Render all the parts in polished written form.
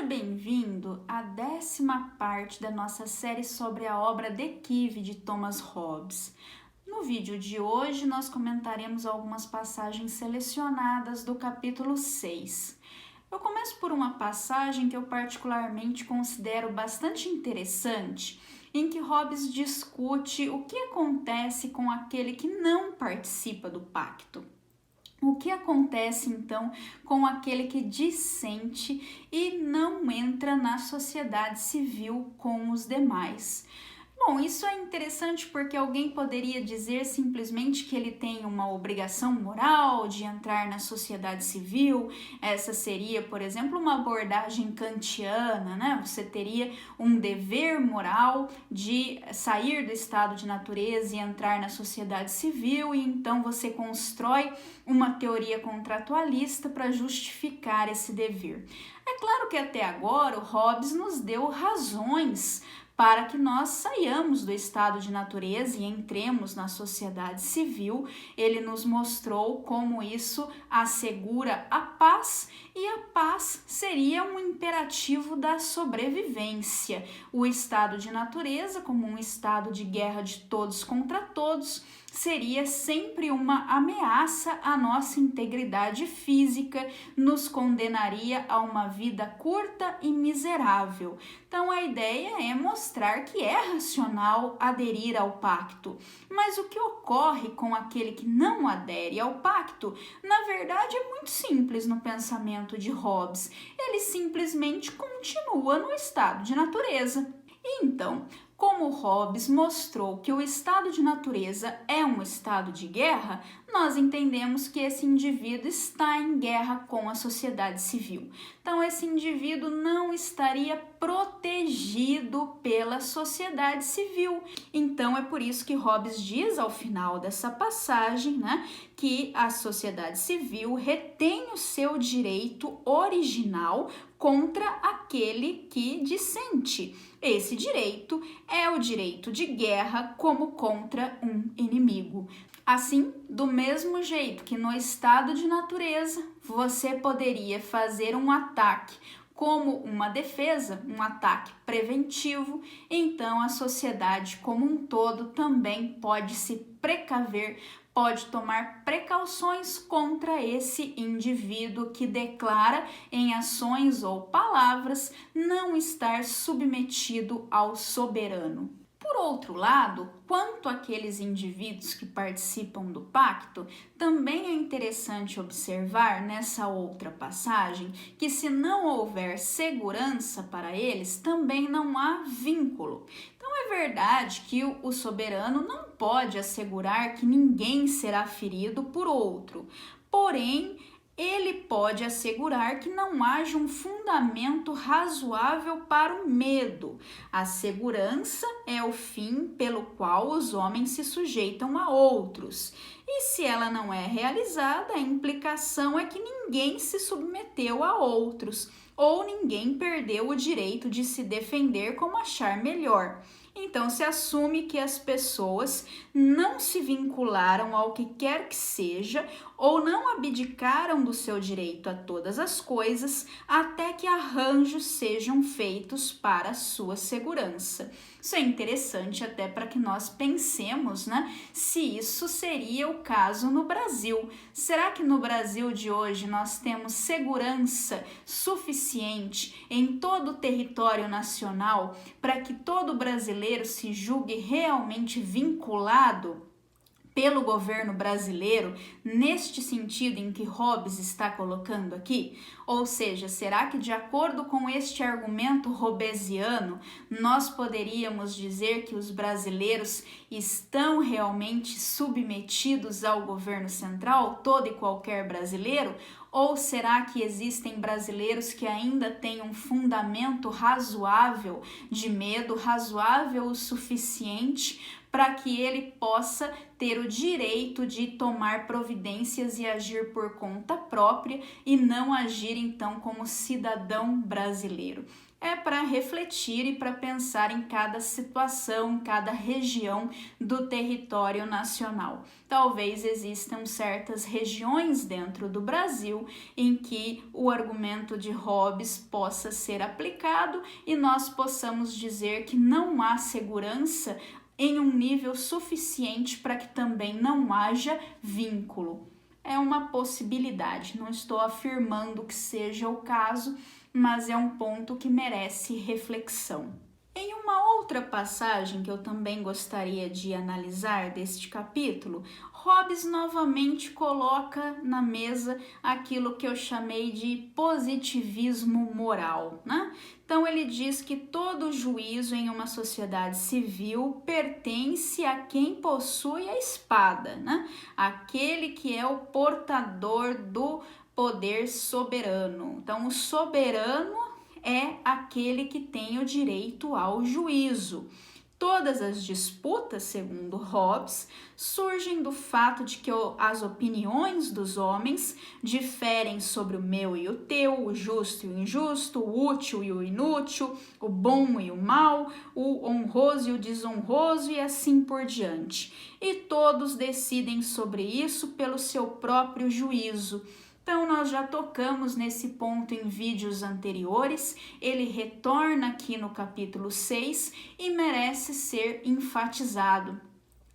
bem-vindo à 10ª parte da nossa série sobre a obra De Quive de Thomas Hobbes. No vídeo de hoje, nós comentaremos algumas passagens selecionadas do capítulo 6. Eu começo por uma passagem que eu particularmente considero bastante interessante, em que Hobbes discute o que acontece com aquele que não participa do pacto. O que acontece então com aquele que dissente e não entra na sociedade civil com os demais? Bom, isso é interessante porque alguém poderia dizer simplesmente que ele tem uma obrigação moral de entrar na sociedade civil. Essa seria, por exemplo, uma abordagem kantiana, né? Você teria um dever moral de sair do estado de natureza e entrar na sociedade civil, e então você constrói uma teoria contratualista para justificar esse dever. É claro que até agora o Hobbes nos deu razões para que nós saiamos do estado de natureza e entremos na sociedade civil. Ele nos mostrou como isso assegura a paz, e a paz seria um imperativo da sobrevivência. O estado de natureza, como um estado de guerra de todos contra todos, seria sempre uma ameaça à nossa integridade física, nos condenaria a uma vida curta e miserável. Então a ideia é mostrar que é racional aderir ao pacto. Mas o que ocorre com aquele que não adere ao pacto, na verdade, é muito simples no pensamento de Hobbes. Ele simplesmente continua no estado de natureza. Então, como Hobbes mostrou que o estado de natureza é um estado de guerra, nós entendemos que esse indivíduo está em guerra com a sociedade civil. Então, esse indivíduo não estaria protegido pela sociedade civil. Então, é por isso que Hobbes diz ao final dessa passagem, né, que a sociedade civil retém o seu direito original contra aquele que dissente. Esse direito é o direito de guerra como contra um inimigo. Assim, do mesmo jeito que no estado de natureza você poderia fazer um ataque como uma defesa, um ataque preventivo, então a sociedade como um todo também pode se precaver, pode tomar precauções contra esse indivíduo que declara em ações ou palavras não estar submetido ao soberano. Por outro lado, quanto àqueles indivíduos que participam do pacto, também é interessante observar nessa outra passagem que, se não houver segurança para eles, também não há vínculo. Então é verdade que o soberano não pode assegurar que ninguém será ferido por outro, porém ele pode assegurar que não haja um fundamento razoável para o medo. A segurança é o fim pelo qual os homens se sujeitam a outros. E se ela não é realizada, a implicação é que ninguém se submeteu a outros, ou ninguém perdeu o direito de se defender como achar melhor. Então, se assume que as pessoas não se vincularam ao que quer que seja ou não abdicaram do seu direito a todas as coisas até que arranjos sejam feitos para a sua segurança. Isso é interessante até para que nós pensemos, né, se isso seria o caso no Brasil. Será que no Brasil de hoje nós temos segurança suficiente em todo o território nacional para que todo brasileiro se julgue realmente vinculado pelo governo brasileiro, neste sentido em que Hobbes está colocando aqui? Ou seja, será que, de acordo com este argumento hobbesiano, nós poderíamos dizer que os brasileiros estão realmente submetidos ao governo central, todo e qualquer brasileiro? Ou será que existem brasileiros que ainda têm um fundamento razoável de medo, razoável o suficiente para que ele possa ter o direito de tomar providências e agir por conta própria e não agir então como cidadão brasileiro? É para refletir e para pensar em cada situação, cada região do território nacional. Talvez existam certas regiões dentro do Brasil em que o argumento de Hobbes possa ser aplicado e nós possamos dizer que não há segurança em um nível suficiente para que também não haja vínculo. É uma possibilidade, não estou afirmando que seja o caso, mas é um ponto que merece reflexão. Em uma outra passagem que eu também gostaria de analisar deste capítulo, Hobbes novamente coloca na mesa aquilo que eu chamei de positivismo moral, né? Então ele diz que todo juízo em uma sociedade civil pertence a quem possui a espada, né? Aquele que é o portador do poder soberano. Então o soberano é aquele que tem o direito ao juízo. Todas as disputas, segundo Hobbes, surgem do fato de que as opiniões dos homens diferem sobre o meu e o teu, o justo e o injusto, o útil e o inútil, o bom e o mal, o honroso e o desonroso e assim por diante. E todos decidem sobre isso pelo seu próprio juízo. Então, nós já tocamos nesse ponto em vídeos anteriores, ele retorna aqui no capítulo 6 e merece ser enfatizado.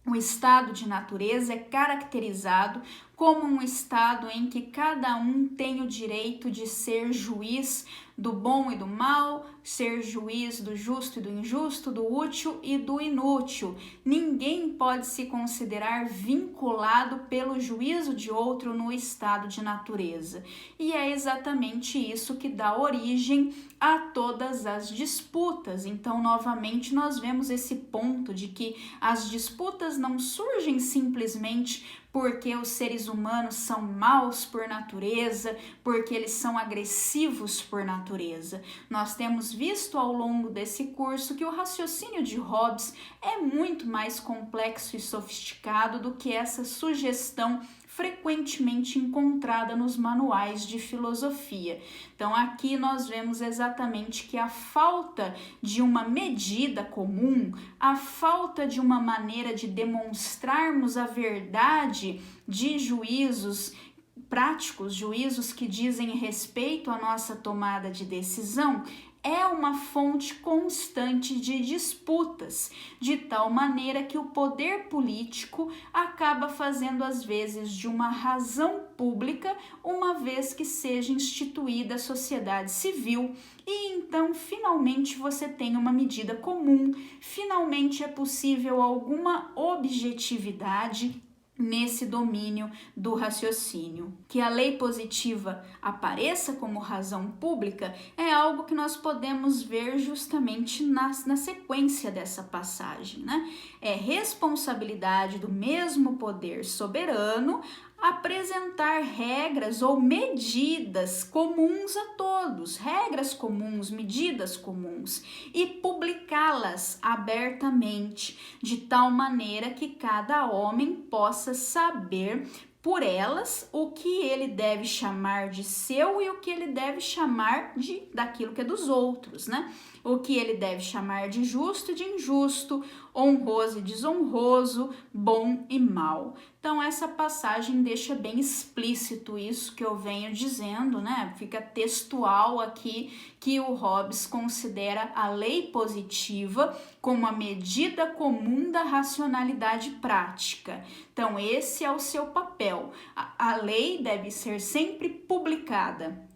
O estado de natureza é caracterizado como um estado em que cada um tem o direito de ser juiz do bom e do mal, ser juiz do justo e do injusto, do útil e do inútil. Ninguém pode se considerar vinculado pelo juízo de outro no estado de natureza. E é exatamente isso que dá origem a todas as disputas. Então, novamente, nós vemos esse ponto de que as disputas não surgem simplesmente porque os seres humanos são maus por natureza, porque eles são agressivos por natureza. Nós temos visto ao longo desse curso que o raciocínio de Hobbes é muito mais complexo e sofisticado do que essa sugestão frequentemente encontrada nos manuais de filosofia. Então, aqui nós vemos exatamente que a falta de uma medida comum, a falta de uma maneira de demonstrarmos a verdade de juízos práticos, juízos que dizem respeito à nossa tomada de decisão, é uma fonte constante de disputas, de tal maneira que o poder político acaba fazendo às vezes de uma razão pública, uma vez que seja instituída a sociedade civil, e então finalmente você tem uma medida comum, finalmente é possível alguma objetividade nesse domínio do raciocínio. Que a lei positiva apareça como razão pública é algo que nós podemos ver justamente na sequência dessa passagem, né? É responsabilidade do mesmo poder soberano apresentar regras ou medidas comuns a todos, regras comuns, medidas comuns, e publicá-las abertamente, de tal maneira que cada homem possa saber por elas o que ele deve chamar de seu e o que ele deve chamar daquilo que é dos outros, né? O que ele deve chamar de justo e de injusto, honroso e desonroso, bom e mal. Então, essa passagem deixa bem explícito isso que eu venho dizendo, né? Fica textual aqui que o Hobbes considera a lei positiva como a medida comum da racionalidade prática. Então, esse é o seu papel. A lei deve ser sempre publicada.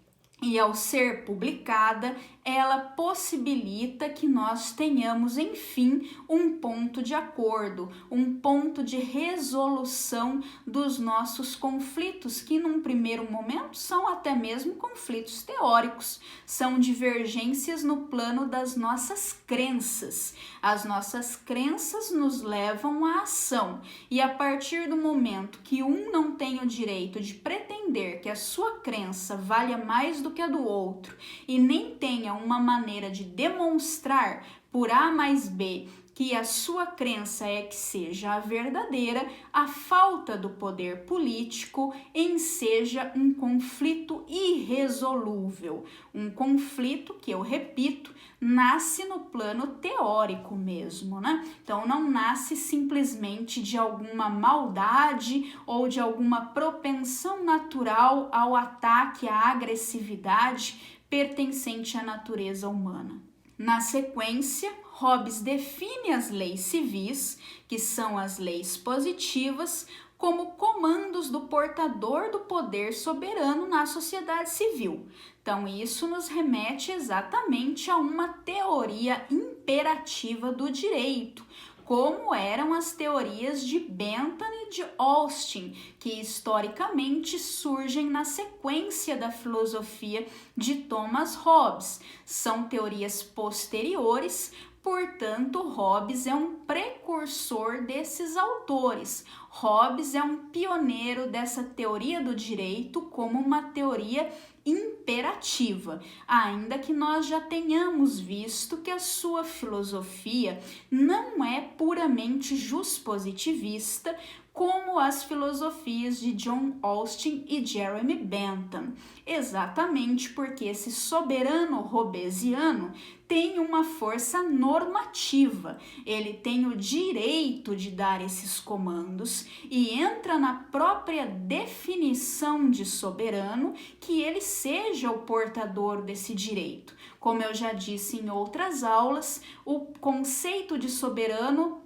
E ao ser publicada, ela possibilita que nós tenhamos, enfim, um ponto de acordo, um ponto de resolução dos nossos conflitos, que num primeiro momento são até mesmo conflitos teóricos, são divergências no plano das nossas crenças. As nossas crenças nos levam à ação, e a partir do momento que um não tem o direito de pretender que a sua crença valha mais do que a do outro, e nem tenha uma maneira de demonstrar por A mais B que a sua crença é que seja a verdadeira, a falta do poder político enseja um conflito irresolúvel, um conflito que, eu repito, nasce no plano teórico mesmo, né? Então não nasce simplesmente de alguma maldade ou de alguma propensão natural ao ataque, à agressividade pertencente à natureza humana. Na sequência, Hobbes define as leis civis, que são as leis positivas, como comandos do portador do poder soberano na sociedade civil. Então, isso nos remete exatamente a uma teoria imperativa do direito, como eram as teorias de Bentham e de Austin, que historicamente surgem na sequência da filosofia de Thomas Hobbes. São teorias posteriores, portanto, Hobbes é um precursor desses autores. Hobbes é um pioneiro dessa teoria do direito como uma teoria imperativa, ainda que nós já tenhamos visto que a sua filosofia não é puramente juspositivista, como as filosofias de John Austin e Jeremy Bentham, exatamente porque esse soberano hobbesiano tem uma força normativa, ele tem o direito de dar esses comandos e entra na própria definição de soberano que ele seja o portador desse direito. Como eu já disse em outras aulas, o conceito de soberano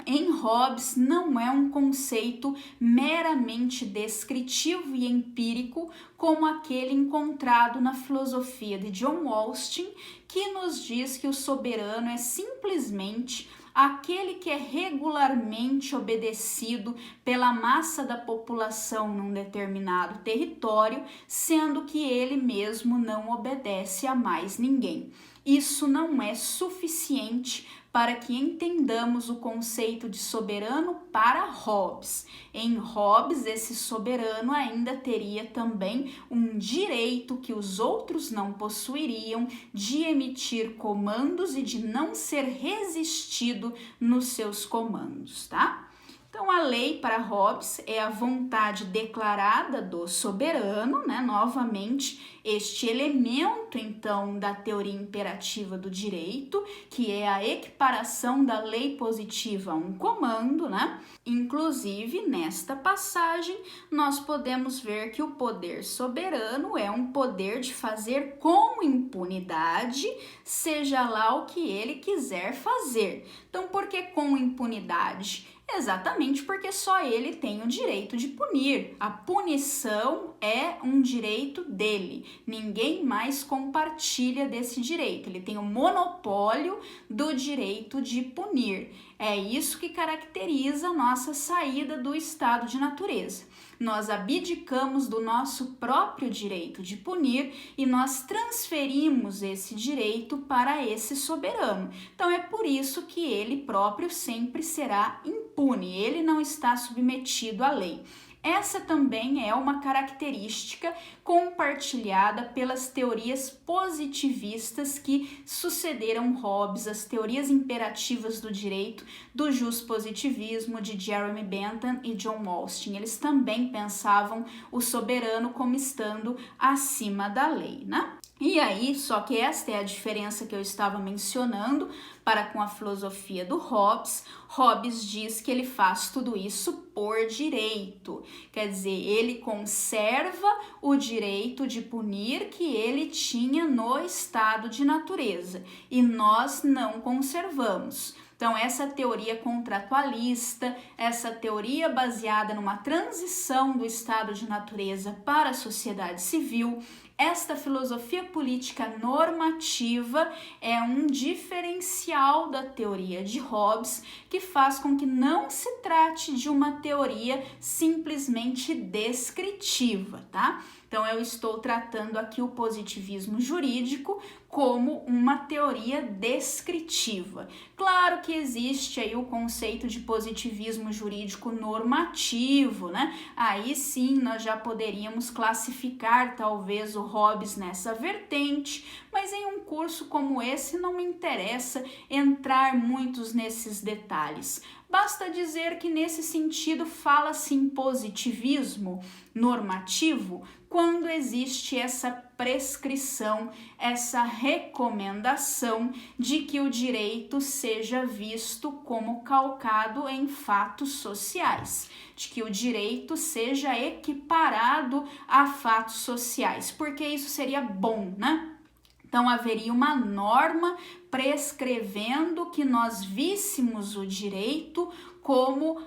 em Hobbes não é um conceito meramente descritivo e empírico como aquele encontrado na filosofia de John Austin, que nos diz que o soberano é simplesmente aquele que é regularmente obedecido pela massa da população num determinado território, sendo que ele mesmo não obedece a mais ninguém. Isso não é suficiente para que entendamos o conceito de soberano para Hobbes. Em Hobbes, esse soberano ainda teria também um direito que os outros não possuiriam de emitir comandos e de não ser resistido nos seus comandos, tá? Então, a lei para Hobbes é a vontade declarada do soberano, né? Novamente, este elemento, então, da teoria imperativa do direito, que é a equiparação da lei positiva a um comando, né? Inclusive, nesta passagem, nós podemos ver que o poder soberano é um poder de fazer com impunidade, seja lá o que ele quiser fazer. Então, por que com impunidade? Exatamente porque só ele tem o direito de punir. A punição é um direito dele. Ninguém mais compartilha desse direito. Ele tem o monopólio do direito de punir. É isso que caracteriza a nossa saída do estado de natureza. Nós abdicamos do nosso próprio direito de punir e nós transferimos esse direito para esse soberano. Então é por isso que ele próprio sempre será impune, ele não está submetido à lei. Essa também é uma característica compartilhada pelas teorias positivistas que sucederam Hobbes, as teorias imperativas do direito, do juspositivismo de Jeremy Bentham e John Austin. Eles também pensavam o soberano como estando acima da lei, né? E aí, só que esta é a diferença que eu estava mencionando para com a filosofia do Hobbes. Hobbes diz que ele faz tudo isso por direito, quer dizer, ele conserva o direito de punir que ele tinha no estado de natureza e nós não conservamos. Então, essa teoria contratualista, essa teoria baseada numa transição do estado de natureza para a sociedade civil, esta filosofia política normativa é um diferencial da teoria de Hobbes que faz com que não se trate de uma teoria simplesmente descritiva, tá? Então, eu estou tratando aqui o positivismo jurídico como uma teoria descritiva. Claro que existe aí o conceito de positivismo jurídico normativo, né? Aí sim nós já poderíamos classificar talvez o Hobbes nessa vertente, mas em um curso como esse não me interessa entrar muitos nesses detalhes. Basta dizer que nesse sentido fala-se em positivismo normativo quando existe essa prescrição, essa recomendação de que o direito seja visto como calcado em fatos sociais, de que o direito seja equiparado a fatos sociais, porque isso seria bom, né? Então, haveria uma norma prescrevendo que nós víssemos o direito como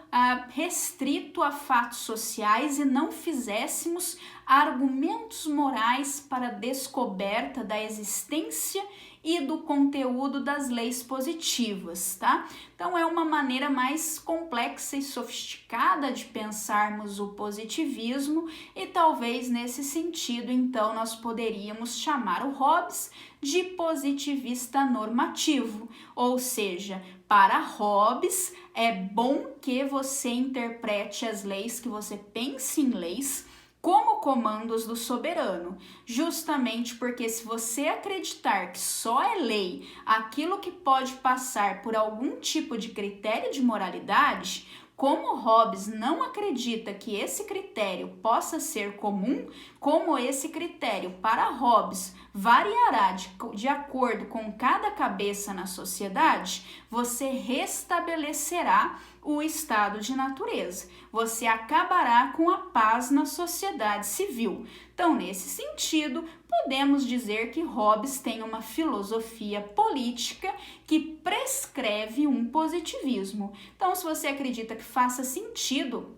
restrito a fatos sociais e não fizéssemos argumentos morais para a descoberta da existência e do conteúdo das leis positivas, tá? Então é uma maneira mais complexa e sofisticada de pensarmos o positivismo e talvez nesse sentido, então, nós poderíamos chamar o Hobbes de positivista normativo, ou seja, para Hobbes é bom que você interprete as leis, que você pense em leis como comandos do soberano, justamente porque se você acreditar que só é lei aquilo que pode passar por algum tipo de critério de moralidade, como Hobbes não acredita que esse critério possa ser comum, como esse critério para Hobbes variará de acordo com cada cabeça na sociedade, você restabelecerá o estado de natureza. Você acabará com a paz na sociedade civil. Então, nesse sentido, podemos dizer que Hobbes tem uma filosofia política que prescreve um positivismo. Então, se você acredita que faça sentido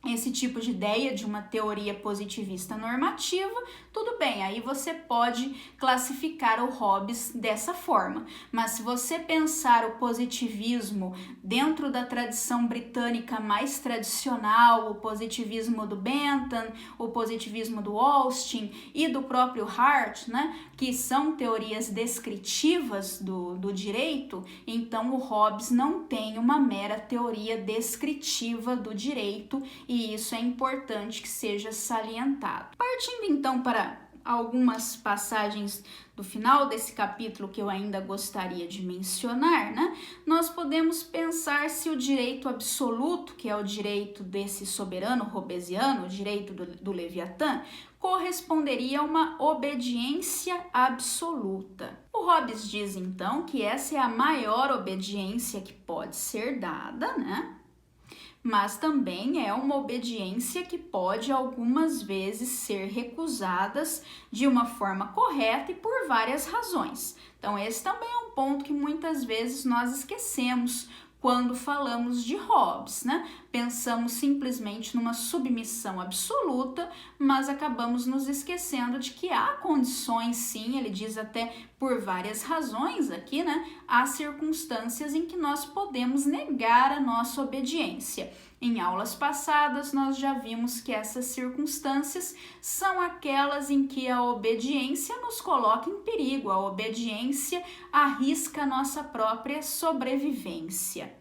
esse tipo de ideia de uma teoria positivista normativa, tudo bem, aí você pode classificar o Hobbes dessa forma. Mas se você pensar o positivismo dentro da tradição britânica mais tradicional, o positivismo do Bentham, o positivismo do Austin e do próprio Hart, né, que são teorias descritivas do direito, então o Hobbes não tem uma mera teoria descritiva do direito, e isso é importante que seja salientado. Partindo então para algumas passagens do final desse capítulo que eu ainda gostaria de mencionar, né? Nós podemos pensar se o direito absoluto, que é o direito desse soberano hobbesiano, o direito do Leviatã, corresponderia a uma obediência absoluta. O Hobbes diz então que essa é a maior obediência que pode ser dada, né? Mas também é uma obediência que pode algumas vezes ser recusadas de uma forma correta e por várias razões. Então esse também é um ponto que muitas vezes nós esquecemos quando falamos de Hobbes, né? Pensamos simplesmente numa submissão absoluta, mas acabamos nos esquecendo de que há condições, sim, ele diz até por várias razões aqui, né? Há circunstâncias em que nós podemos negar a nossa obediência. Em aulas passadas, nós já vimos que essas circunstâncias são aquelas em que a obediência nos coloca em perigo, a obediência arrisca a nossa própria sobrevivência.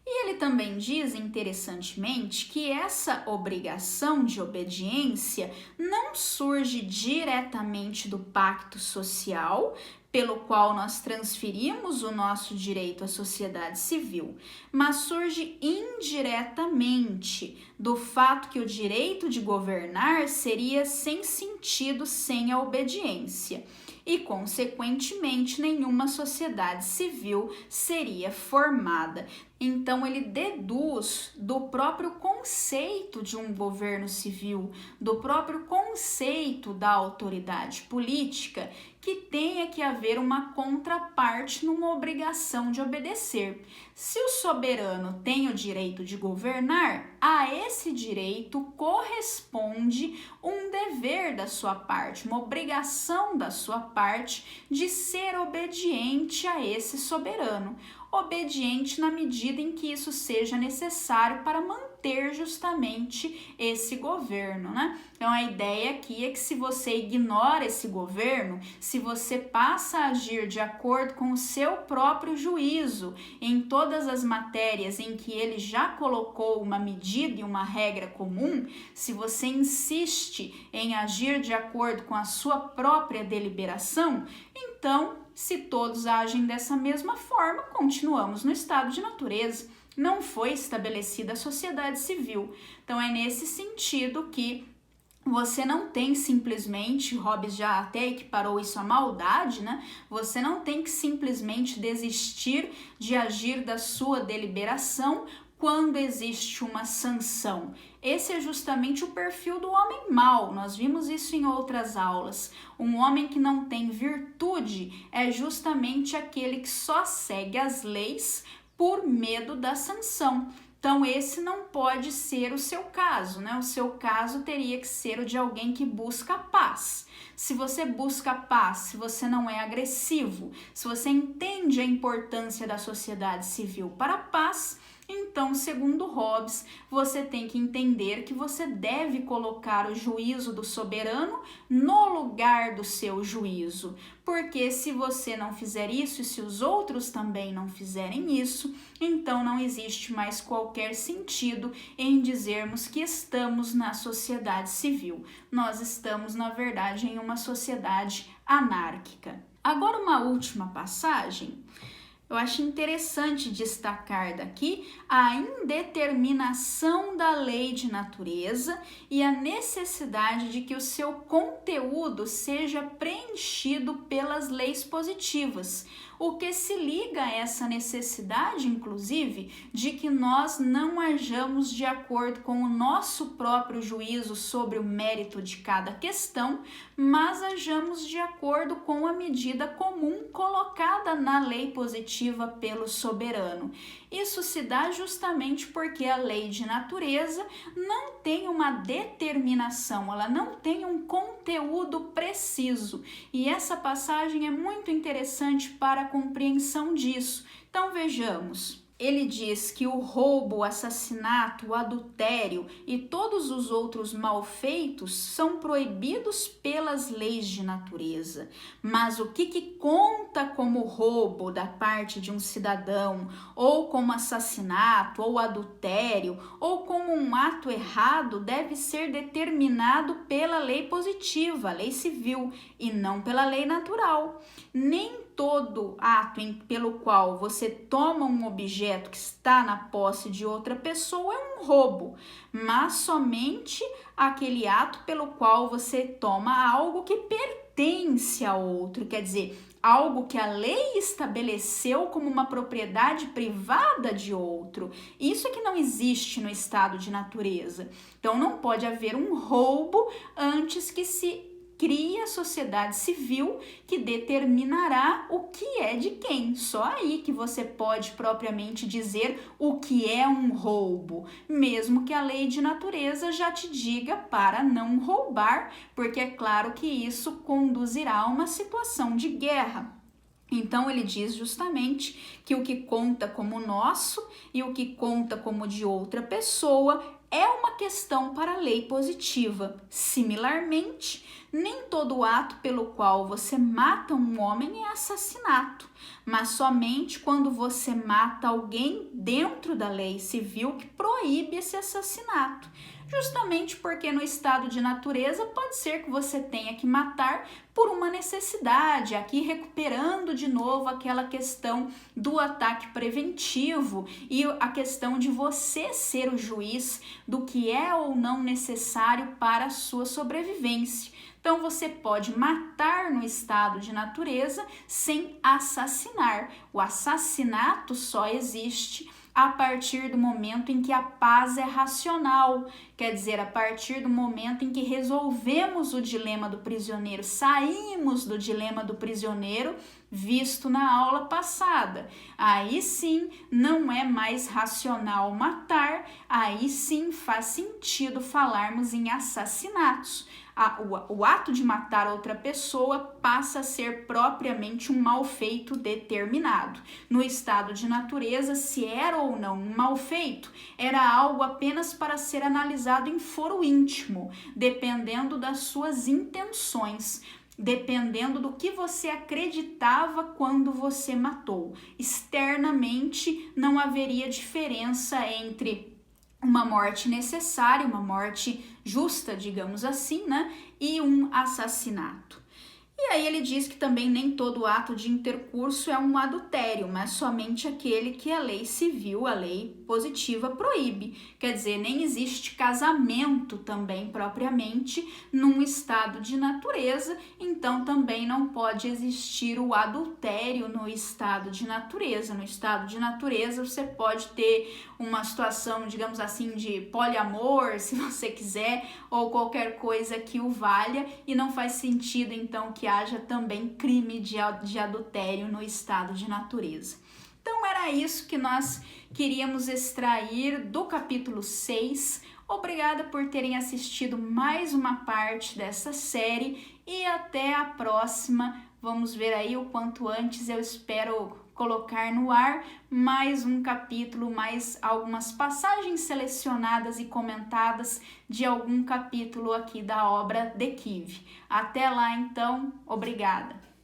E ele também diz, interessantemente, que essa obrigação de obediência não surge diretamente do pacto social, pelo qual nós transferimos o nosso direito à sociedade civil, mas surge indiretamente do fato que o direito de governar seria sem sentido sem a obediência. E, consequentemente, nenhuma sociedade civil seria formada. Então, ele deduz do próprio conceito de um governo civil, do próprio conceito da autoridade política, que tenha que haver uma contraparte numa obrigação de obedecer. Se o soberano tem o direito de governar, a esse direito corresponde um dever da sua parte, uma obrigação da sua parte de ser obediente a esse soberano. Obediente na medida em que isso seja necessário para manter manter justamente esse governo, né? Então a ideia aqui é que se você ignora esse governo, se você passa a agir de acordo com o seu próprio juízo em todas as matérias em que ele já colocou uma medida e uma regra comum, se você insiste em agir de acordo com a sua própria deliberação, então, se todos agem dessa mesma forma, continuamos no estado de natureza. Não foi estabelecida a sociedade civil. Então, é nesse sentido que você não tem simplesmente, Hobbes já até equiparou isso à maldade, né? Você não tem que simplesmente desistir de agir da sua deliberação quando existe uma sanção. Esse é justamente o perfil do homem mau, nós vimos isso em outras aulas. Um homem que não tem virtude é justamente aquele que só segue as leis por medo da sanção. Então, esse não pode ser o seu caso, né? O seu caso teria que ser o de alguém que busca paz. Se você busca paz, se você não é agressivo, se você entende a importância da sociedade civil para a paz, então, segundo Hobbes, você tem que entender que você deve colocar o juízo do soberano no lugar do seu juízo, porque se você não fizer isso e se os outros também não fizerem isso, então não existe mais qualquer sentido em dizermos que estamos na sociedade civil. Nós estamos, na verdade, em uma sociedade anárquica. Agora, uma última passagem. Eu acho interessante destacar daqui a indeterminação da lei de natureza e a necessidade de que o seu conteúdo seja preenchido pelas leis positivas, o que se liga a essa necessidade, inclusive, de que nós não hajamos de acordo com o nosso próprio juízo sobre o mérito de cada questão, mas hajamos de acordo com a medida comum colocada na lei positiva pelo soberano. Isso se dá justamente porque a lei de natureza não tem uma determinação, ela não tem um conteúdo preciso. E essa passagem é muito interessante para a compreensão disso. Então vejamos. Ele diz que o roubo, o assassinato, o adultério e todos os outros malfeitos são proibidos pelas leis de natureza. Mas o que conta como roubo da parte de um cidadão, ou como assassinato, ou adultério, ou como um ato errado, deve ser determinado pela lei positiva, a lei civil, e não pela lei natural. Nem todo ato pelo qual você toma um objeto que está na posse de outra pessoa é um roubo, mas somente aquele ato pelo qual você toma algo que pertence a outro, quer dizer, algo que a lei estabeleceu como uma propriedade privada de outro. Isso é que não existe no estado de natureza. Então não pode haver um roubo antes que se cria a sociedade civil que determinará o que é de quem. Só aí que você pode propriamente dizer o que é um roubo, mesmo que a lei de natureza já te diga para não roubar, porque é claro que isso conduzirá a uma situação de guerra. Então ele diz justamente que o que conta como nosso e o que conta como de outra pessoa é uma questão para a lei positiva. Similarmente, nem todo ato pelo qual você mata um homem é assassinato, mas somente quando você mata alguém dentro da lei civil que proíbe esse assassinato. Justamente porque no estado de natureza pode ser que você tenha que matar por uma necessidade, aqui recuperando de novo aquela questão do ataque preventivo e a questão de você ser o juiz do que é ou não necessário para a sua sobrevivência. Então você pode matar no estado de natureza sem assassinar. O assassinato só existe a partir do momento em que a paz é racional, quer dizer, a partir do momento em que resolvemos o dilema do prisioneiro, saímos do dilema do prisioneiro, visto na aula passada. Aí sim não é mais racional matar, aí sim faz sentido falarmos em assassinatos. O ato de matar outra pessoa passa a ser propriamente um mal feito determinado. No estado de natureza, se era ou não um mal feito, era algo apenas para ser analisado em foro íntimo, dependendo das suas intenções, dependendo do que você acreditava quando você matou. Externamente, não haveria diferença entre uma morte necessária, uma morte justa, digamos assim, né? E um assassinato. E aí ele diz que também nem todo ato de intercurso é um adultério, mas somente aquele que a lei civil, a lei positiva, proíbe. Quer dizer, nem existe casamento também propriamente num estado de natureza, então também não pode existir o adultério no estado de natureza. No estado de natureza você pode ter uma situação, digamos assim, de poliamor, se você quiser, ou qualquer coisa que o valha, e não faz sentido então que haja também crime de adultério no estado de natureza. Então era isso que nós queríamos extrair do capítulo 6. Obrigada por terem assistido mais uma parte dessa série e até a próxima. Vamos ver aí o quanto antes, eu espero colocar no ar mais um capítulo, mais algumas passagens selecionadas e comentadas de algum capítulo aqui da obra De Quivre. Até lá então, obrigada!